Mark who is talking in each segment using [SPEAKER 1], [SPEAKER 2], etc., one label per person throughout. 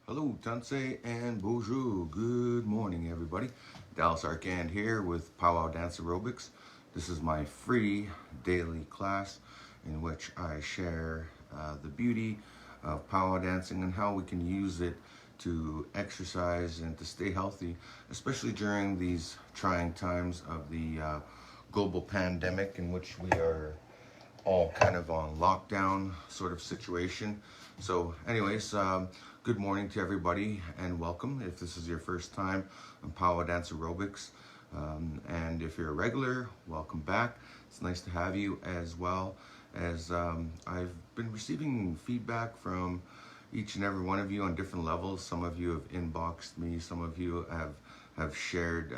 [SPEAKER 1] Hello, Tansei and bonjour. Good morning, everybody. Dallas Arcand here with Pow-wow Dance Aerobics. This is my free daily class in which I share the beauty of powwow dancing and how we can use it to exercise and to stay healthy, especially during these trying times of the global pandemic in which we are all kind of on lockdown sort of situation. So, anyways, good morning to everybody and welcome. If this is your first time on Pow-wow Dance Aerobics, and if you're a regular, welcome back. It's nice to have you as well as I've been receiving feedback from each and every one of you on different levels. Some of you have inboxed me, some of you have shared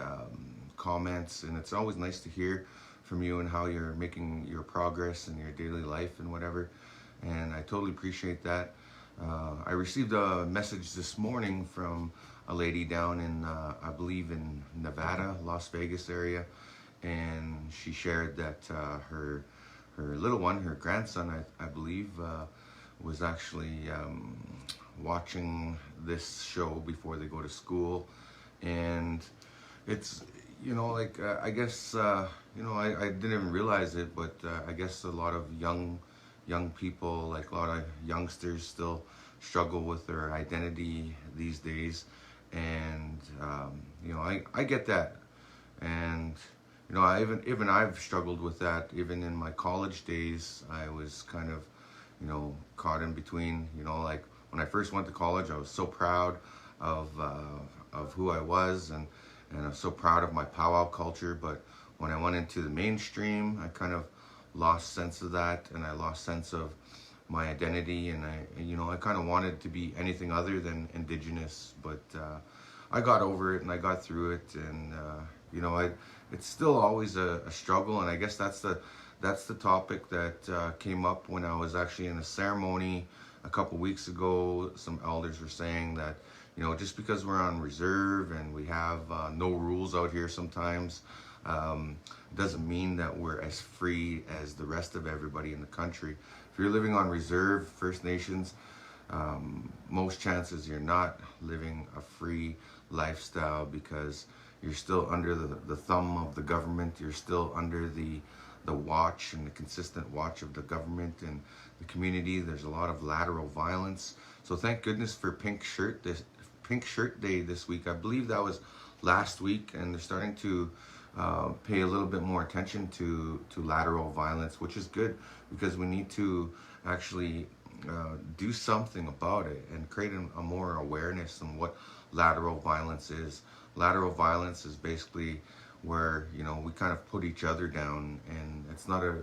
[SPEAKER 1] comments, and it's always nice to hear from you and how you're making your progress in your daily life and whatever. And I totally appreciate that. I received a message this morning from a lady down in, I believe in Nevada, Las Vegas area, and she shared that her little one, her grandson, I believe, was actually watching this show before they go to school, and it's I guess I didn't even realize it, but I guess a lot of young people, like a lot of youngsters, still struggle with their identity these days, and I get that, and I've struggled with that. Even in my college days, I was kind of caught in between. Like when I first went to college, I was so proud of who I was, and I'm so proud of my powwow culture. But when I went into the mainstream, I kind of lost sense of that, and I lost sense of my identity, and I kind of wanted to be anything other than indigenous. But I got over it, and I got through it, and it's still always a struggle. And I guess that's the topic that came up when I was actually in a ceremony a couple weeks ago. Some elders were saying that just because we're on reserve and we have no rules out here sometimes, doesn't mean that we're as free as the rest of everybody in the country. If you're living on reserve, First Nations, most chances you're not living a free lifestyle, because you're still under the thumb of the government. You're still under the watch and the consistent watch of the government and the community. There's a lot of lateral violence. So thank goodness for Pink Shirt Day this week. I believe that was last week, and they're starting to pay a little bit more attention to lateral violence, which is good, because we need to actually do something about it and create a more awareness on what lateral violence is. Lateral violence is basically where we kind of put each other down, and it's not a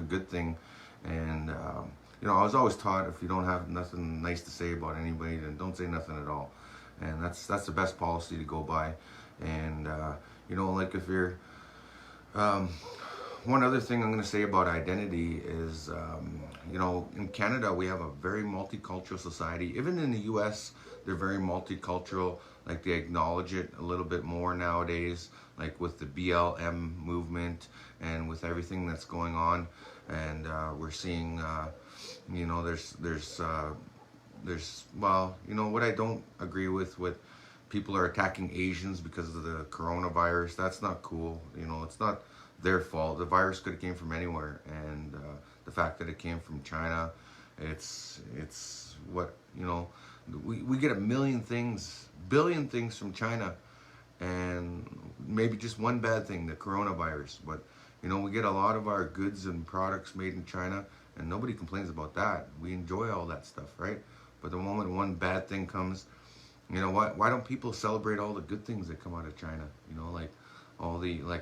[SPEAKER 1] good thing. And I was always taught, if you don't have nothing nice to say about anybody, then don't say nothing at all. And that's the best policy to go by. And like if you're one other thing I'm going to say about identity is, in Canada we have a very multicultural society. Even in the U.S. they're very multicultural. Like they acknowledge it a little bit more nowadays, like with the BLM movement and with everything that's going on. And we're seeing, there's what I don't agree with people are attacking Asians because of the coronavirus. That's not cool. It's not their fault. The virus could have came from anywhere, and the fact that it came from China, it's what we get a billion things from China, and maybe just one bad thing, the coronavirus. But we get a lot of our goods and products made in China, and nobody complains about that. We enjoy all that stuff, right? But the moment one bad thing comes, why don't people celebrate all the good things that come out of China?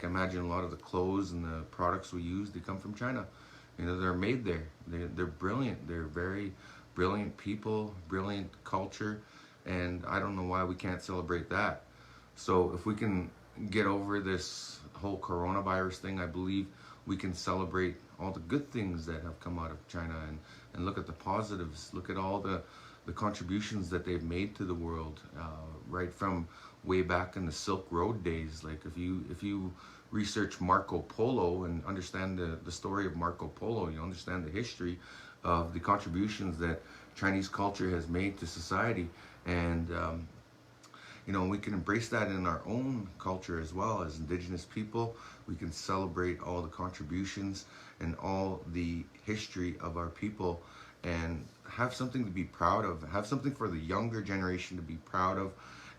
[SPEAKER 1] Imagine a lot of the clothes and the products we use, they come from China. They're made there. They're brilliant. They're very brilliant people, brilliant culture, and I don't know why we can't celebrate that. So if we can get over this whole coronavirus thing, I believe we can celebrate all the good things that have come out of China, and look at the positives. Look at all the contributions that they've made to the world, right from way back in the Silk Road days. Like if you research Marco Polo and understand the story of Marco Polo, you understand the history of the contributions that Chinese culture has made to society. And we can embrace that in our own culture as well as indigenous people. We can celebrate all the contributions and all the history of our people and have something to be proud of, have something for the younger generation to be proud of,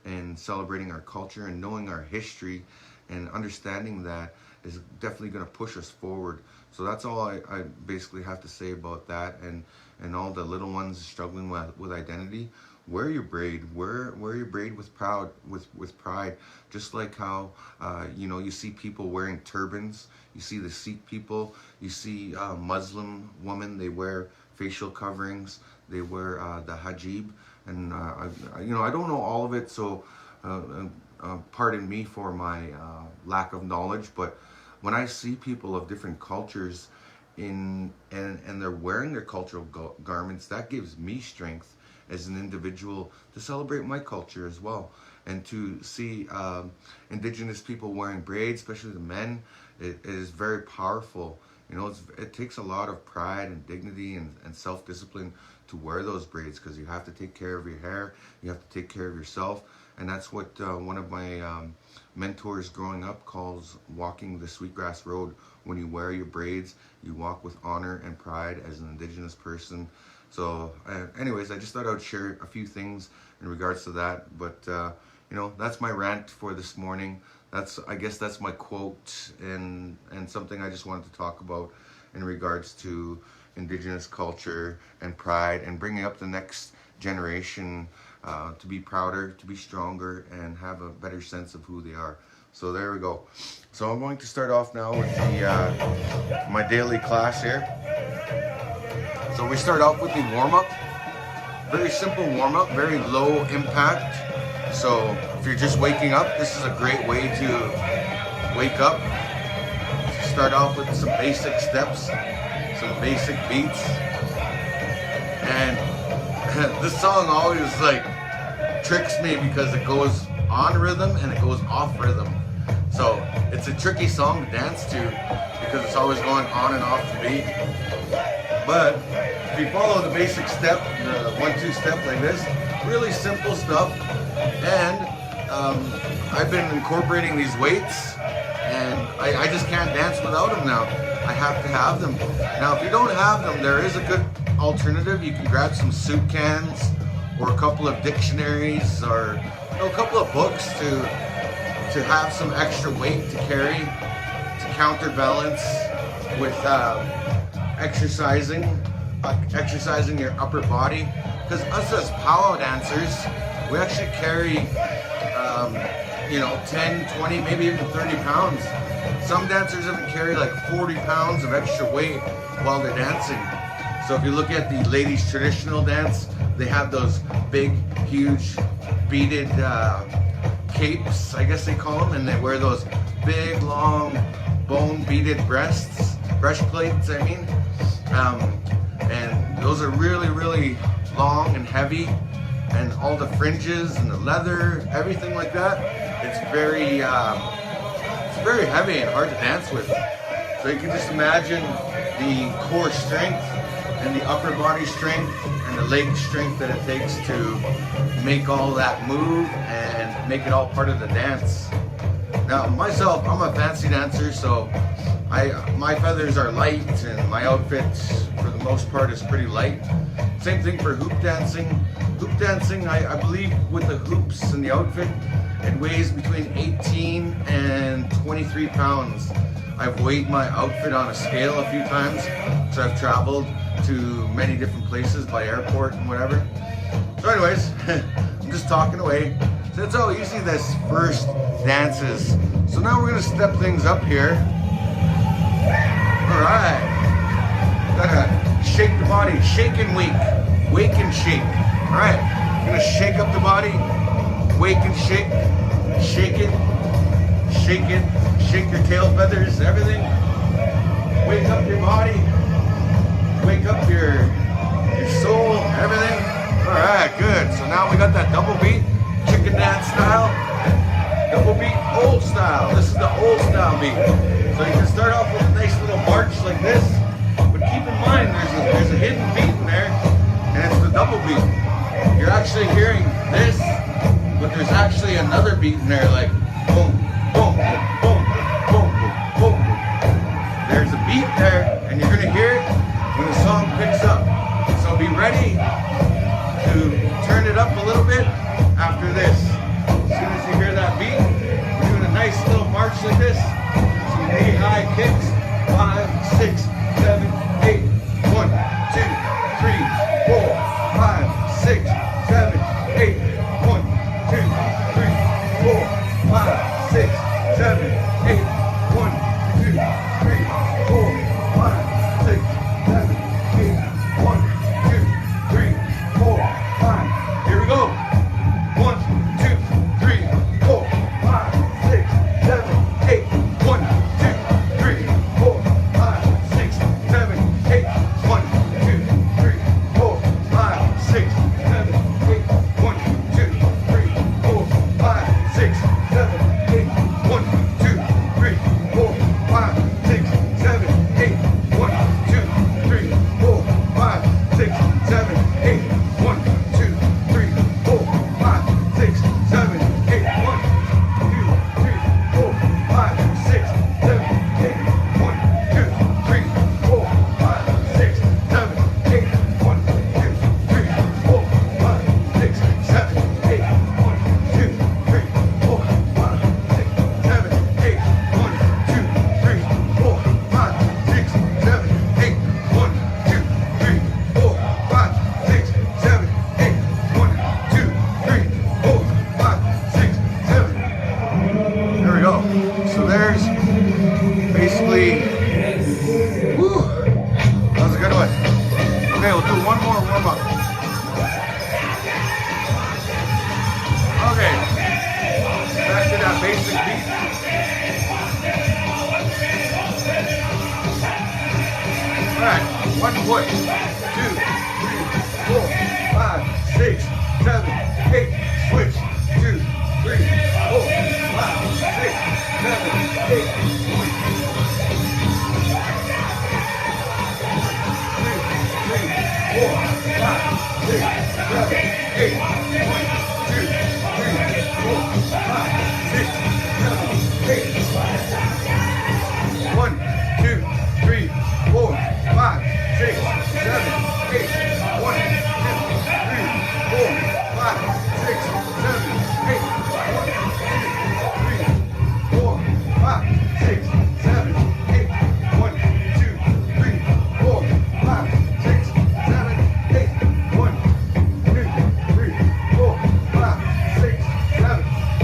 [SPEAKER 1] and celebrating our culture and knowing our history and understanding that is definitely going to push us forward. So that's all I basically have to say about that. And all the little ones struggling with identity, wear your braid, wear your braid with pride. Just like how you see people wearing turbans, you see the Sikh people, you see Muslim women, they wear facial coverings, they wear the hijab, and I don't know all of it, so pardon me for my lack of knowledge. But when I see people of different cultures and they're wearing their cultural garments, that gives me strength as an individual to celebrate my culture as well. And to see indigenous people wearing braids, especially the men, it is very powerful. It takes a lot of pride and dignity and self-discipline to wear those braids, because you have to take care of your hair, you have to take care of yourself. And that's what one of my mentors growing up calls walking the sweetgrass road. When you wear your braids, you walk with honor and pride as an indigenous person. So anyways, I just thought I would share a few things in regards to that. But that's my rant for this morning. I guess that's my quote and something I just wanted to talk about in regards to indigenous culture and pride, and bringing up the next generation to be prouder, to be stronger, and have a better sense of who they are. So there we go. So I'm going to start off now with my daily class here. So we start off with the warm-up. Very simple warm-up, very low impact. So if you're just waking up, this is a great way to wake up. Start off with some basic steps, some basic beats. And this song always tricks me because it goes on rhythm and it goes off rhythm. So it's a tricky song to dance to because it's always going on and off the beat. But if you follow the basic step, the 1-2 step like this, really simple stuff. And I've been incorporating these weights, and I just can't dance without them now. I have to have them. Now, if you don't have them, there is a good alternative. You can grab some soup cans or a couple of dictionaries or a couple of books to have some extra weight to carry, to counterbalance with exercising your upper body. Because us as powwow dancers, we actually carry 10, 20, maybe even 30 pounds. Some dancers even carry 40 pounds of extra weight while they're dancing. So if you look at the ladies' traditional dance, they have those big, huge, beaded capes, I guess they call them, and they wear those big, long, bone-beaded breastplates, I mean. And those are really, really long and heavy, and all the fringes and the leather, everything like that, it's very heavy and hard to dance with. So you can just imagine the core strength and the upper body strength and the leg strength that it takes to make all that move and make it all part of the dance. Now myself, I'm a fancy dancer, so my feathers are light and my outfit for the most part is pretty light. Same thing for hoop dancing. Hoop dancing, I believe with the hoops and the outfit, it weighs between 18 and 23 pounds. I've weighed my outfit on a scale a few times, so I've traveled to many different places by airport and whatever. So anyways, I'm just talking away. So that's how easy this first dance is. So now we're gonna step things up here. All right, gotta shake the body, shake and wake and shake. All right, I'm gonna shake up the body, wake and shake, shake it, shake your tail feathers, everything. Wake up your body, wake up your soul, everything. All right, good. So now we got that double beat, chicken dance style, double beat, old style. This is the old style beat. So you can start off with a nice little march like this, but keep in mind there's a hidden beat in there. and it's the double beat. You're actually hearing this, but there's actually another beat in there, like boom, boom, boom, boom, boom, boom. There's a beat there, and you're gonna hear it when the song picks up. So be ready to turn it up a little bit after this. As soon as you hear that beat, we're doing a nice little march like this. Some knee-high kicks. 5, 6, 7, 8. 1, 2, 3, 4, 5, 6, 7, 8. 1, 2, 3, 4, 5, 6, 7, 8. 1, 2, 3, 4, 5, 6, 7, 8. 1, 2, 3, 4, 5. Here we go. 1, 2, 3, 4, 5, 6, 7, 8. 1, 2, 3, 4, 5, 6, 7, 8. 1, 2, 3, 4, 5, 6, 7, 8. 1, 2, 3, 4, 5, 6, 7, 8. 1, 2, 3, 4, 5, 6, 7, 8. 1, 2, 3, 4, 5, 6, 7, 8. 1, 2, 3, 4, 5, 6, 7, 8. 1, 2, 3, 4, 5, 6, 7, 8. 1, 2, 3, 4, 5, 6, 7, 8. 1, 2, 3, 4, 5, 6, 7, 8. 1, 2, 3, 4, 5, 6, 7, 8. 1, 2, 3, 4, 5, 6, 7, 8. 1, 2, 3, 4, 5, 6, 7, 8. 1, 2, 3, 4, 5, 6, 7. There we go. So there's basically, woo, that was a good one. Okay, we'll do one more warm up. Okay, back to that basic beat. All right, 1 foot, 2, 3, 4, 5, 6, 7, 8. Switch, 2, 3, 4, 5, 6, 7, 8. 1, 2, 3, 4, 5, 6, 7, 8. 1, 2, 3, 4, 5, 6, 7, 8. 1, 2, 3, 4, 5, 6, 7, 8. 1, 2, 3, 4, 5, 6, 7, 8. 1, 2, 3, 4, 5, 6, 7, 8. 1, 2, 3, 4, 5, 6, 7, 8. 1, 2, 3, 4, 5, 6, 7, 8.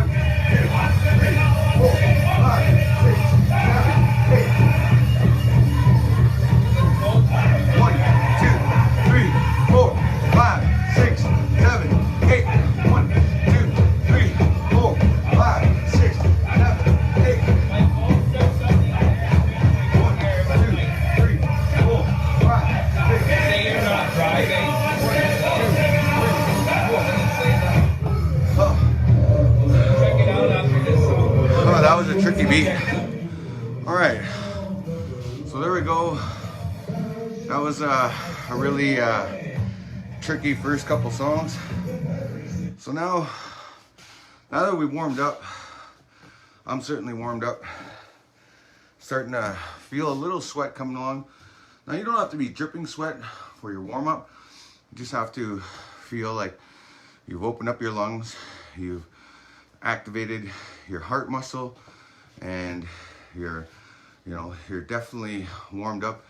[SPEAKER 1] 1, 2, 3, 4, 5, 6, 7, 8. 1, 2, 3, 4, 5, 6, 7, 8. 1, 2, 3, 4, 5, 6, 7, 8. 1, 2, 3, 4, 5, 6, 7, 8. Oh, that was a tricky beat. All right, so there we go. That was a really tricky first couple songs. So now that we warmed up, I'm certainly warmed up. Starting to feel a little sweat coming along. Now you don't have to be dripping sweat for your warm up. You just have to feel like you've opened up your lungs, you've activated your heart muscle, and you're definitely warmed up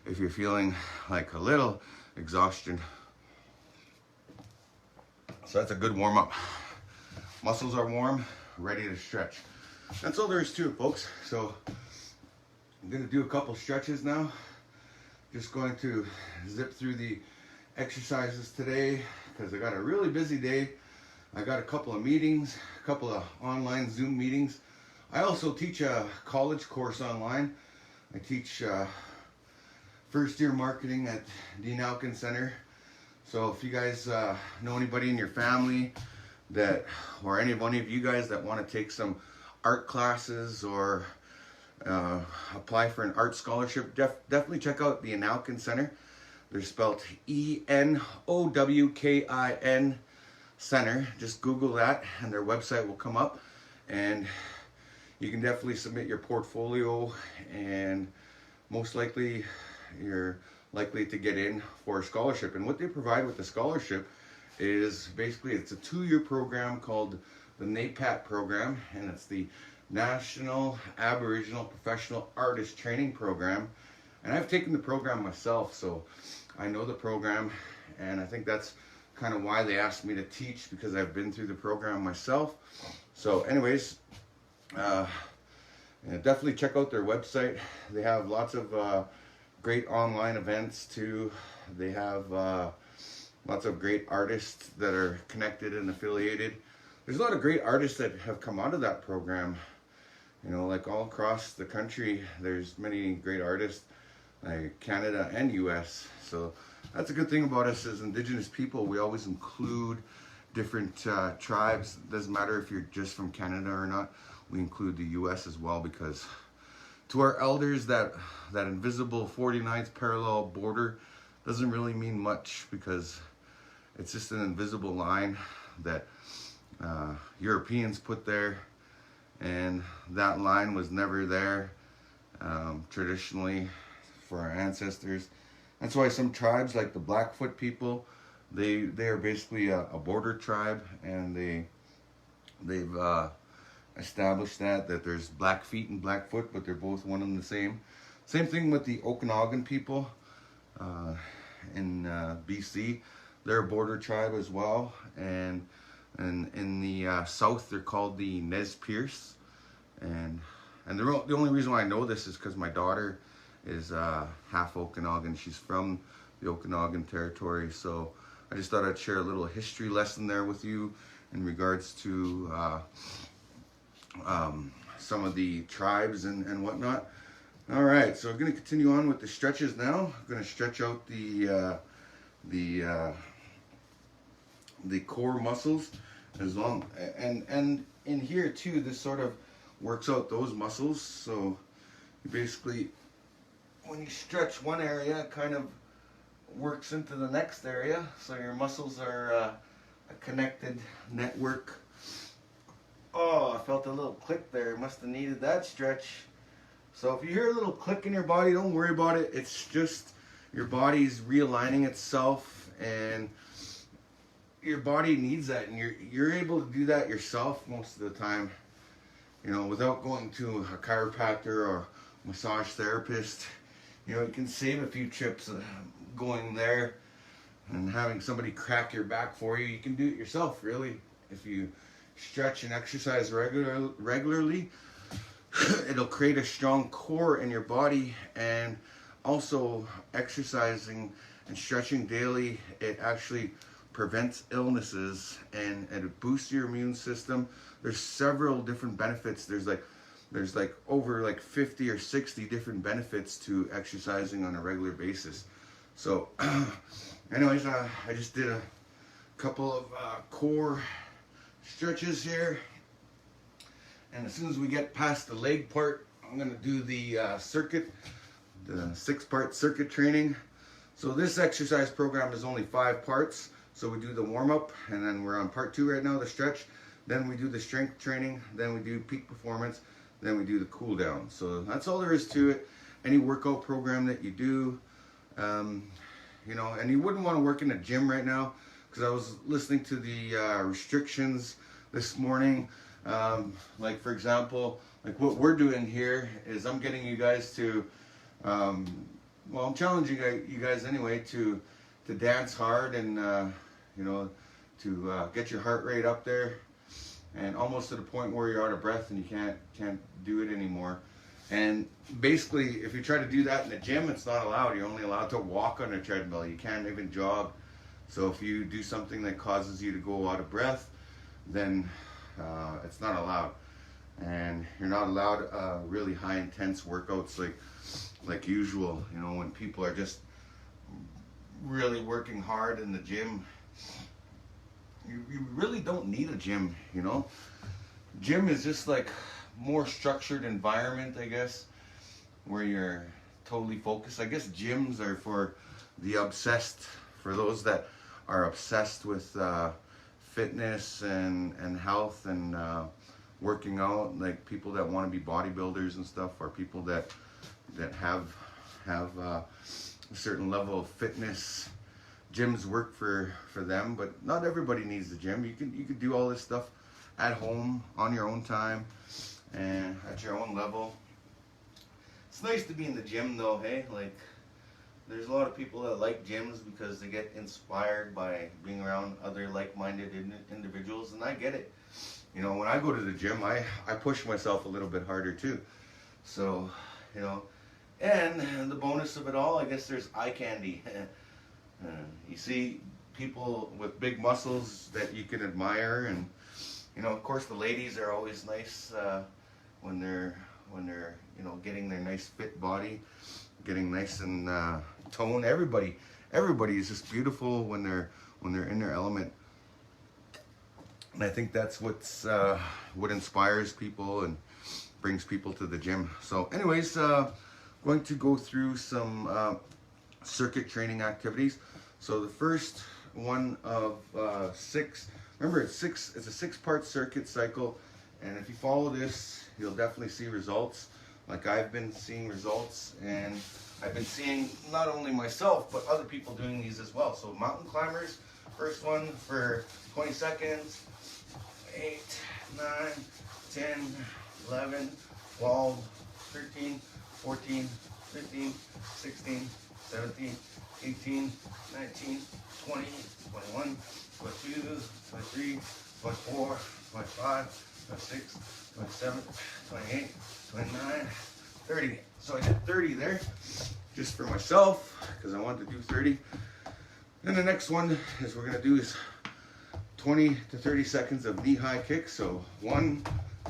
[SPEAKER 1] if you're feeling like a little exhaustion. So that's a good warm up. Muscles are warm, ready to stretch. That's all there is to it, folks. So I'm gonna do a couple stretches now. Just going to zip through the exercises today because I got a really busy day. I got a couple of meetings, a couple of online Zoom meetings. I also teach a college course online. I teach first year marketing at Dean Alkin Center. So if you guys know anybody in your family that, or any one of you guys that want to take some art classes or apply for an art scholarship, definitely check out the Alkin Center. They're spelled ENOWKIN Center. Just Google that and their website will come up, and you can definitely submit your portfolio, and most likely you're likely to get in for a scholarship. And what they provide with the scholarship is basically it's a 2-year program called the NAPAT program, and it's the National Aboriginal Professional Artist Training Program. And I've taken the program myself, so I know the program, and I think that's kind of why they asked me to teach, because I've been through the program myself. So anyways, definitely check out their website. They have lots of great online events too. They have lots of great artists that are connected and affiliated. There's a lot of great artists that have come out of that program. You know, like all across the country, there's many great artists, like Canada and US. So that's a good thing about us as Indigenous people. We always include different tribes. It doesn't matter if you're just from Canada or not. We include the US as well, because to our elders, that invisible 49th parallel border doesn't really mean much, because it's just an invisible line that Europeans put there, and that line was never there traditionally for our ancestors. That's why some tribes, like the Blackfoot people, they are basically a border tribe, and they've established that there's Blackfeet and Blackfoot, but they're both one and the same. Same thing with the Okanagan people in BC. They're a border tribe as well, and in the south they're called the Nez Perce. And the only reason why I know this is because my daughter is half Okanagan. She's from the Okanagan territory, so I just thought I'd share a little history lesson there with you in regards to some of the tribes and whatnot. All right, so I'm going to continue on with the stretches now. I'm going to stretch out the core muscles as long, and in here too, this sort of works out those muscles. So you basically, when you stretch one area, it kind of works into the next area, so your muscles are a connected network. Oh, I felt a little click there. Must have needed that stretch. So if you hear a little click in your body, don't worry about it. It's just your body's realigning itself, and your body needs that, and you're able to do that yourself most of the time, you know, without going to a chiropractor or massage therapist. You know, you can save a few trips going there and having somebody crack your back for you. You can do it yourself, really. If you stretch and exercise regularly, it'll create a strong core in your body. And also, exercising and stretching daily, it actually prevents illnesses, and it boosts your immune system. There's several different benefits. There's like over 50 or 60 different benefits to exercising on a regular basis. So anyways, I just did a couple of core stretches here, and as soon as we get past the leg part, I'm going to do the circuit, the 6-part circuit training. So this exercise program is only 5 parts. So we do the warm-up, and then we're on part 2 right now, the stretch. Then we do the strength training, then we do peak performance, then we do the cool down. So that's all there is to it. Any workout program that you do, you know, and you wouldn't want to work in a gym right now, because I was listening to the restrictions this morning. Like for example, like what we're doing here is I'm getting you guys to, well, I'm challenging you guys anyway to dance hard and you know, to get your heart rate up there, and almost to the point where you're out of breath and you can't do it anymore. And basically, if you try to do that in the gym, it's not allowed. You're only allowed to walk on a treadmill. You can't even jog. So if you do something that causes you to go out of breath, then it's not allowed. And you're not allowed really high intense workouts like usual. You know, when people are just really working hard in the gym, you really don't need a gym, you know. Gym is just like more structured environment, I guess, where you're totally focused. I guess gyms are for the obsessed, for those that are obsessed with fitness and health and working out, like people that want to be bodybuilders and stuff, or people that have a certain level of fitness. Gyms work for them, but not everybody needs the gym. You can do all this stuff at home on your own time and at your own level. It's nice to be in the gym though, hey? Like, there's a lot of people that like gyms because they get inspired by being around other like-minded individuals, and I get it. You know, when I go to the gym, I push myself a little bit harder too. So, you know, and the bonus of it all, I guess there's eye candy. You see people with big muscles that you can admire, and you know, of course, the ladies are always nice when they're you know, getting their nice fit body, getting nice and toned. Everybody is just beautiful when they're in their element, and I think that's what inspires people and brings people to the gym. So, anyways, going to go through some circuit training activities. So the first one of 6. Remember, it's a 6-part circuit cycle, and if you follow this, you'll definitely see results. Like I've been seeing results, and I've been seeing not only myself, but other people doing these as well. So mountain climbers, first one for 20 seconds, 8, 9, 10, 11, 12, 13, 14, 15, 16, 17, 18, 19, 20, 21, 22, 23, 24, 25, 26, 27, 28, 29, 30. So I did 30 there, just for myself, because I wanted to do 30. Then the next one is we're gonna do is 20 to 30 seconds of knee-high kicks. So 1,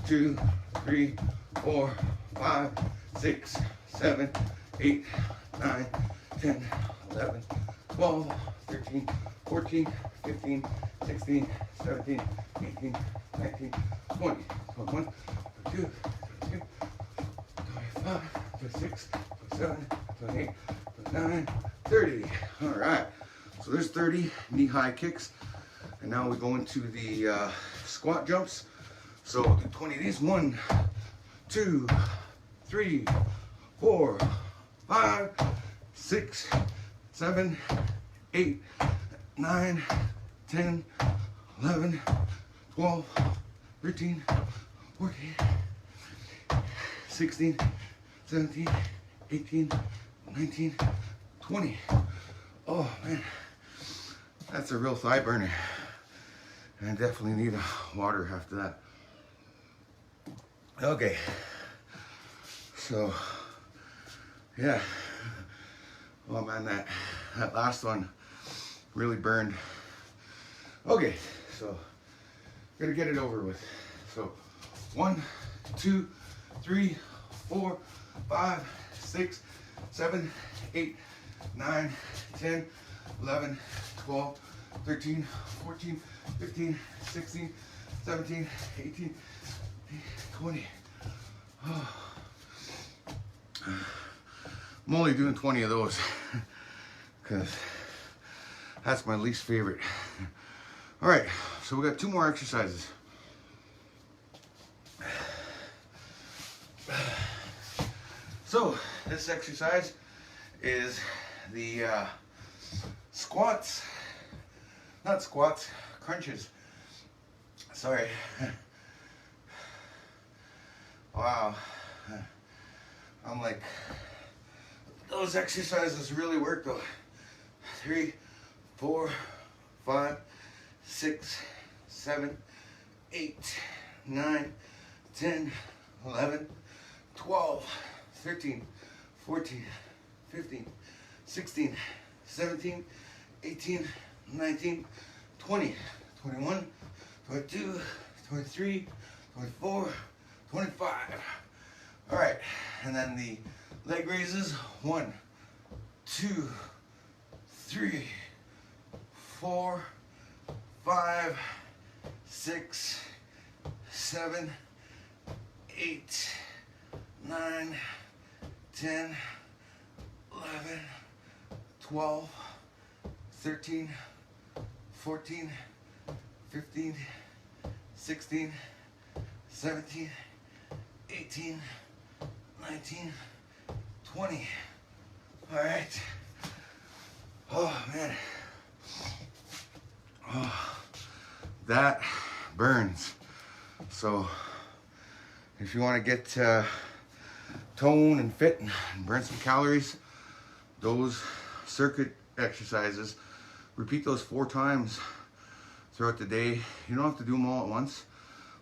[SPEAKER 1] 2, 3, 4, 5, 6, 7, 8, 9, 10, 11, 12, 13, 14, 15, 16, 17, 18, 19, 20, 21, 22, 23, 25, 26, 27, 28, 29, 30. All right. So there's 30 knee-high kicks. And now we go into the squat jumps. So we'll do 20 of these. 1, 2, 3, 4, 5, 6, 7, 8, 9, 10, 11, 12, 13, 14, 16, 17, 18, 19, 20. Oh man, that's a real thigh burner. And I definitely need water after that. Okay, so yeah, oh man, that last one really burned. Okay, so gonna get it over with. So 1, 2, 3, 4, 5, 6, 7, 8, 9, 10, 11, 12, 13, 14, 15, 16, 17, 18, 20. Oh. I'm only doing 20 of those because that's my least favorite. All right, so we got 2 more exercises. So this exercise is the crunches. Sorry. Wow. I'm like, those exercises really work though. 3, 4, 5, 6, 7, 8, 9, 10, 11, 12, 13, 14, 15, 16, 17, 18, 19, 20, 21, 22, 23, 24, 25. All right, and then the leg raises. 1, 2, 3, 4, 5, 6, 7, 8, 9, 10, 11, 12, 13, 14, 15, 16, 17, 18, 19, 20. All right. Oh, man. Oh, that burns. So if you want to get tone and fit and burn some calories, those circuit exercises, repeat those 4 times throughout the day. You don't have to do them all at once.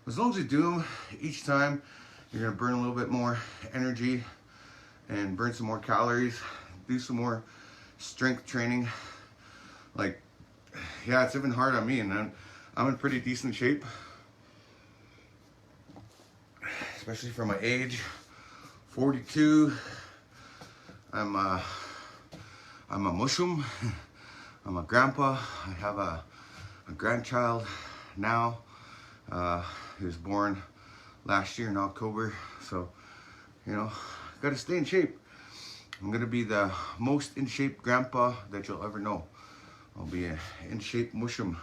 [SPEAKER 1] As long as you do them each time, you're going to burn a little bit more energy and burn some more calories. Do some more strength training. Like, yeah, it's even hard on me, and I'm in pretty decent shape, especially for my age. 42. I'm a mushroom. I'm a grandpa. I have a grandchild now. He was born last year in October. So, you know, got to stay in shape. I'm gonna be the most in shape grandpa that you'll ever know. I'll be an in shape mushroom.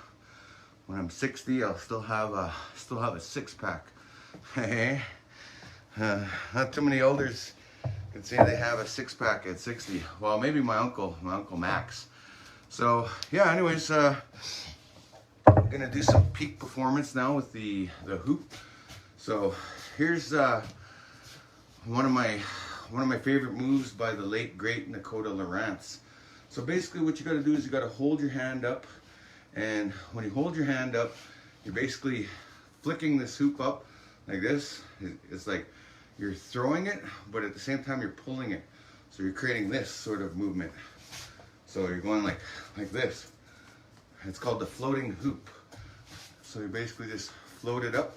[SPEAKER 1] When I'm 60, I'll still have a 6-pack. Hey, not too many elders can say they have a 6-pack at 60. Well, maybe my uncle Max. So yeah, anyways, I'm gonna do some peak performance now with the hoop. So here's one of my favorite moves by the late great Dakota Lawrence. So basically what you got to do is you got to hold your hand up, and when you hold your hand up, you're basically flicking this hoop up like this. It's like you're throwing it, but at the same time you're pulling it. So you're creating this sort of movement. So you're going like this. It's called the floating hoop. So you basically just float it up,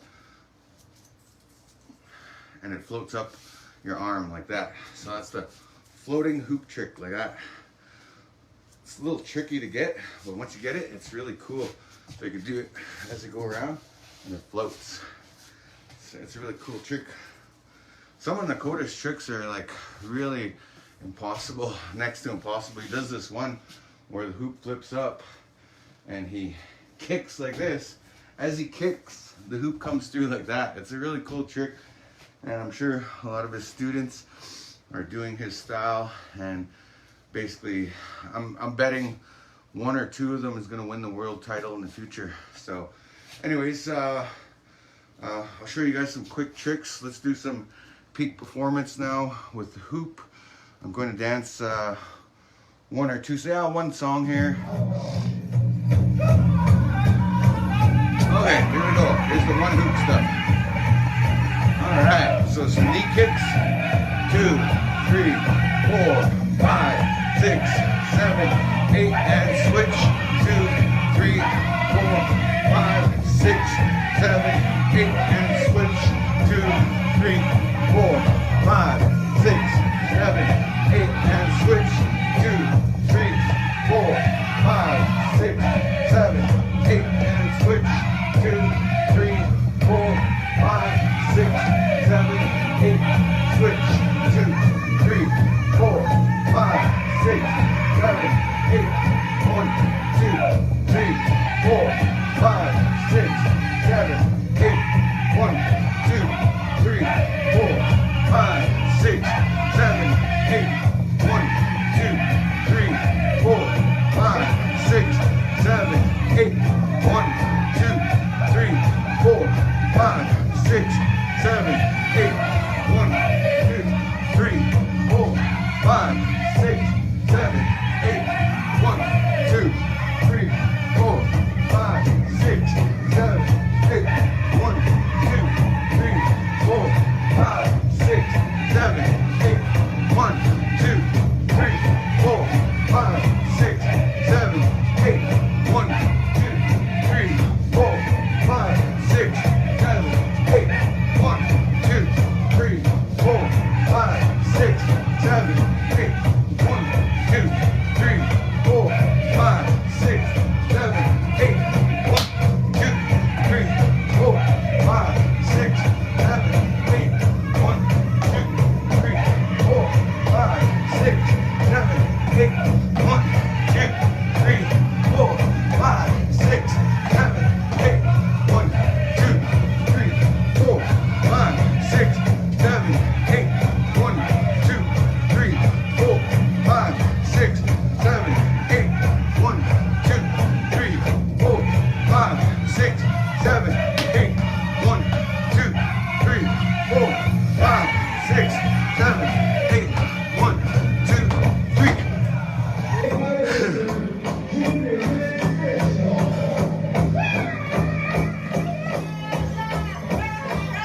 [SPEAKER 1] and it floats up your arm like that. So that's the floating hoop trick, like that. It's a little tricky to get, but once you get it, it's really cool. So you can do it as you go around, and it floats. So it's a really cool trick. Some of Dakota's tricks are like really impossible, next to impossible. He does this one where the hoop flips up and he kicks like this. As he kicks, the hoop comes through like that. It's a really cool trick, and I'm sure a lot of his students are doing his style, and basically I'm betting 1 or 2 of them is going to win the world title in the future. So anyways, I'll show you guys some quick tricks. Let's do some peak performance now with the hoop. I'm going to dance 1 or 2, one song here. Okay, here we go. Here's the 1 hoop stuff. Alright, so some knee kicks. 2, 3, 4, 5, 6, 7, 8, and switch. 2, 3, 4, 5, 6, 7, 8, and switch. 2, 3, 4, 5, 6, 7, 8, and switch. 2, 3, 4, 5, 6, 7, 8, and switch. 2, 3, 4, 5, 6, 7, 8, switch. 2, 3, 4, 5, 6, 7, 8, 1, 2, 3, 4, 5, 6, 7, 8, 1, 2, 3, 4, 5, 6, 7, 8, 1, 2, 3, 4, 5, 6, 7, 8, 1, 2, 3, 4, 5, 6, 7, 8, 1, 2, 3, 4, 5, 6, 7, 8, 1, 2, 3, 4, 5, 6, 7, 8, 1, 2, 3, 4, 5, 6, 7, 8, 1, 2, 3, 4, 5, 6, 7, 8, 1, 2, 3, 4, 5, 6, 7, 6, 7, 8. 1, 2, 3, 4, 5, 6, 7, 8. 1, 2, 3.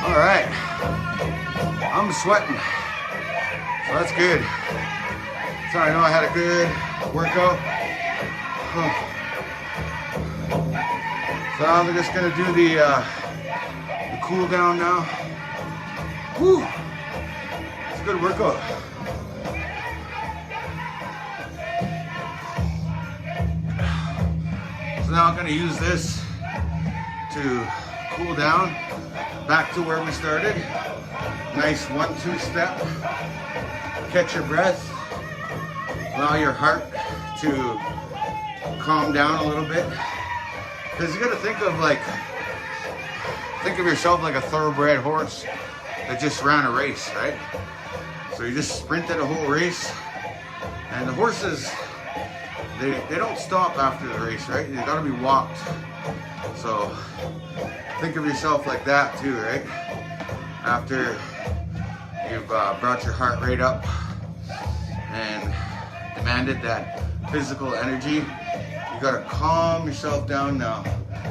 [SPEAKER 1] All right, I'm sweating, so that's good. So I know I had a good workout. So I'm just gonna do the cool down now. Woo! It's a good workout. So now I'm gonna use this to cool down. Back to where we started. Nice 1-2 step. Catch your breath. Allow your heart to calm down a little bit. Because you gotta think of yourself like a thoroughbred horse that just ran a race, right? So you just sprinted a whole race, and the horses, they don't stop after the race, right? They gotta be walked. So think of yourself like that too, right? After you've brought your heart rate up and demanded that physical energy, you gotta calm yourself down now.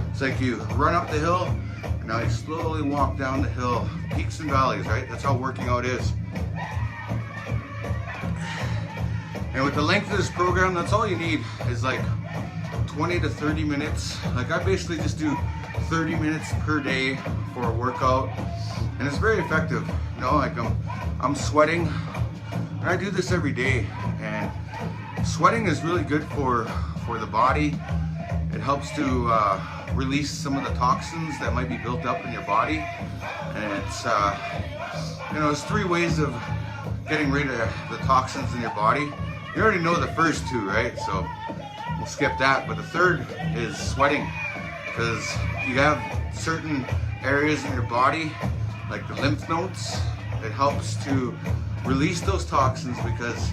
[SPEAKER 1] It's like you run up the hill, and now you slowly walk down the hill. Peaks and valleys, right? That's how working out is. And with the length of this program, that's all you need is like 20 to 30 minutes. Like I basically just do 30 minutes per day for a workout, and it's very effective. You know, like I'm sweating, and I do this every day, and sweating is really good for the body. It helps to release some of the toxins that might be built up in your body, and it's you know, there's 3 ways of getting rid of the toxins in your body. You already know the first 2, right? So we'll skip that, but the third is sweating, because you have certain areas in your body, like the lymph nodes. It helps to release those toxins, because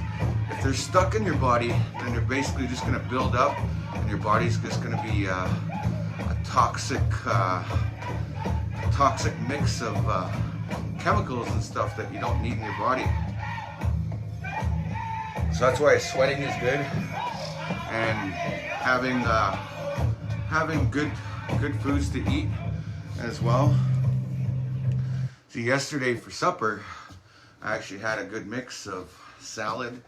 [SPEAKER 1] if they're stuck in your body, then they're basically just going to build up, and your body's just going to be a toxic mix of chemicals and stuff that you don't need in your body. So that's why sweating is good, and having good foods to eat as well. See, yesterday for supper, I actually had a good mix of salad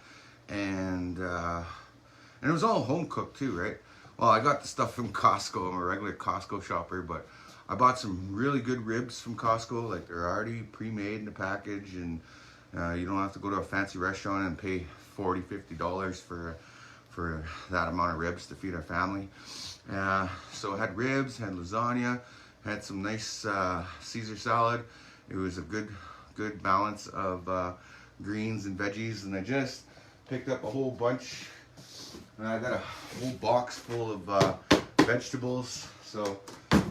[SPEAKER 1] and it was all home cooked too, right? Well, I got the stuff from Costco. I'm a regular Costco shopper, but I bought some really good ribs from Costco. Like, they're already pre-made in the package, and you don't have to go to a fancy restaurant and pay $40, $50 for that amount of ribs to feed our family. So I had ribs, had lasagna, had some nice Caesar salad. It was a good balance of greens and veggies, and I just picked up a whole bunch. And I got a whole box full of vegetables. So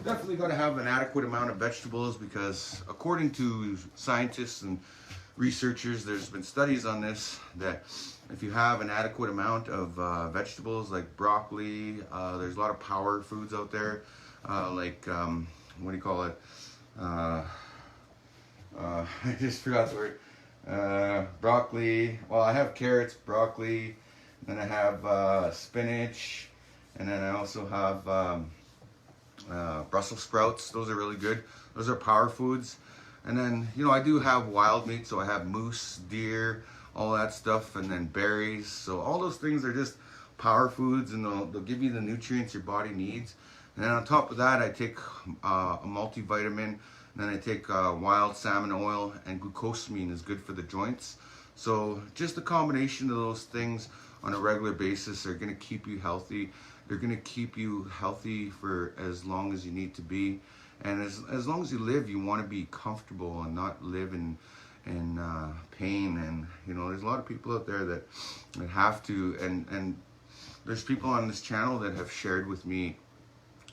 [SPEAKER 1] definitely got to have an adequate amount of vegetables, because according to scientists and researchers, there's been studies on this, that if you have an adequate amount of vegetables like broccoli, there's a lot of power foods out there, like what do you call it? I just forgot the word. Broccoli. Well, I have carrots, broccoli, then I have spinach, and then I also have Brussels sprouts. Those are really good. Those are power foods. And then, you know, I do have wild meat, so I have moose, deer, all that stuff, and then berries. So all those things are just power foods, and they'll give you the nutrients your body needs. And then on top of that, I take a multivitamin. And then I take wild salmon oil, and glucosamine is good for the joints. So just a combination of those things on a regular basis are going to keep you healthy. They're going to keep you healthy for as long as you need to be. And as long as you live, you want to be comfortable and not live in pain. And, you know, there's a lot of people out there that have to, and there's people on this channel that have shared with me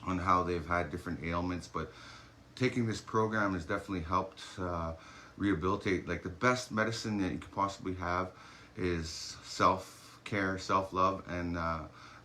[SPEAKER 1] on how they've had different ailments, but taking this program has definitely helped rehabilitate. Like, the best medicine that you could possibly have is self-care, self-love, and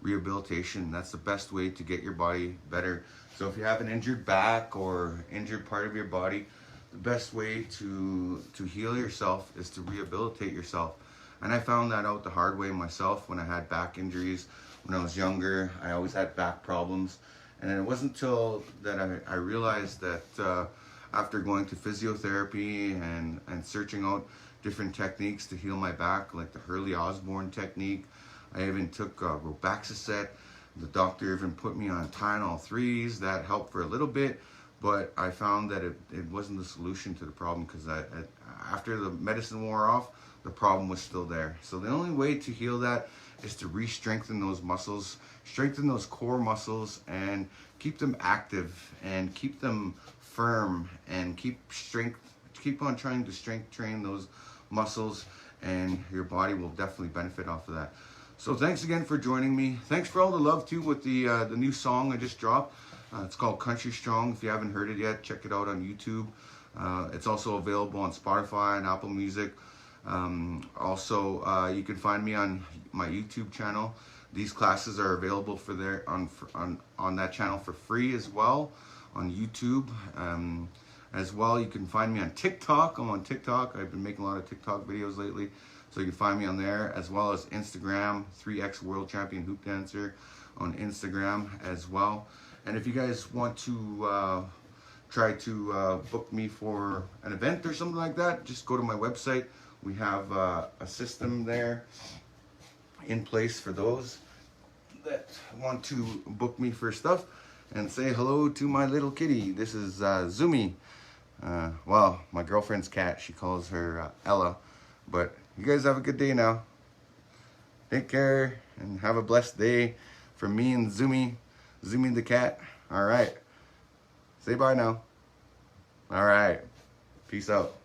[SPEAKER 1] rehabilitation. That's the best way to get your body better. So if you have an injured back or injured part of your body, the best way to heal yourself is to rehabilitate yourself. And I found that out the hard way myself when I had back injuries. When I was younger, I always had back problems. And it wasn't until that I realized that after going to physiotherapy and searching out different techniques to heal my back, like the Hurley Osborne technique. I even took Robaxacet. The doctor even put me on Tylenol 3s. That helped for a little bit, but I found that it wasn't the solution to the problem, because after the medicine wore off, the problem was still there. So the only way to heal that is to re-strengthen those muscles, strengthen those core muscles, and keep them active and keep them firm, and keep on trying to strength train those muscles, and your body will definitely benefit off of that. So thanks again for joining me. Thanks for all the love too with the new song I just dropped. It's called Country Strong. If you haven't heard it yet, check it out on YouTube. It's also available on Spotify and Apple Music. Also, you can find me on my YouTube channel. These classes are available for there on that channel for free as well on YouTube. As well, you can find me on TikTok. I'm on TikTok. I've been making a lot of TikTok videos lately, so you can find me on there, as well as Instagram, 3X World Champion Hoop Dancer on Instagram as well. And if you guys want to try to book me for an event or something like that, just go to my website. We have a system there in place for those that want to book me for stuff and say hello to my little kitty. This is Zumi. Well, my girlfriend's cat, she calls her Ella. But you guys have a good day now. Take care and have a blessed day from me and Zumi the cat. All right. Say bye now. All right. Peace out.